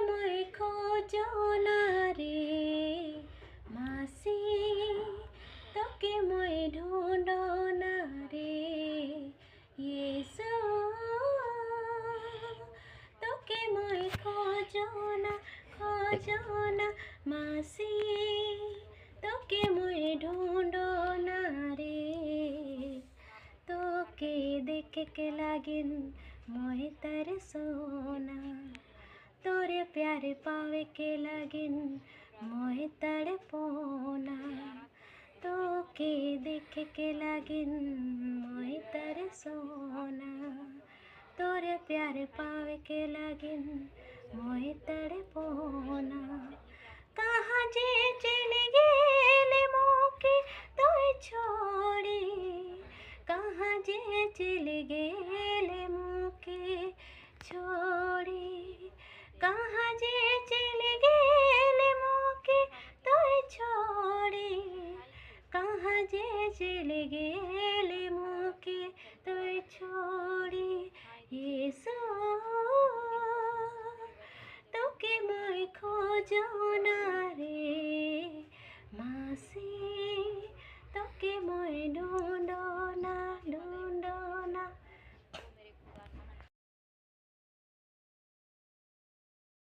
মই খোঁজো না রে মাসি, তোকে মই ঢুঁড়ো না রে ইয়েসু, তোকে মই খোঁজো না মাসি, তোকে মই ঢুঁড়ো না রে। তোকে देख के लागिन मोहे तरसोना, तोरे प्यारे पावे के लागिन मोहे तड़पोना। तोके देख के लागिन मोहे तरसोना, तोरे प्यारे पावे के लागिन मोहे तड़पोना। कहाँ जे चले गेले मोके तोय छोड़ी, कहाँ जे चले गेले मोके छोड़ी, कहाँ जे चले गेले मोके तोय छोड़ी, कहाँ जे चले गेले मोके तोय छोड़ी यीशु, তোকে মই খোঁজো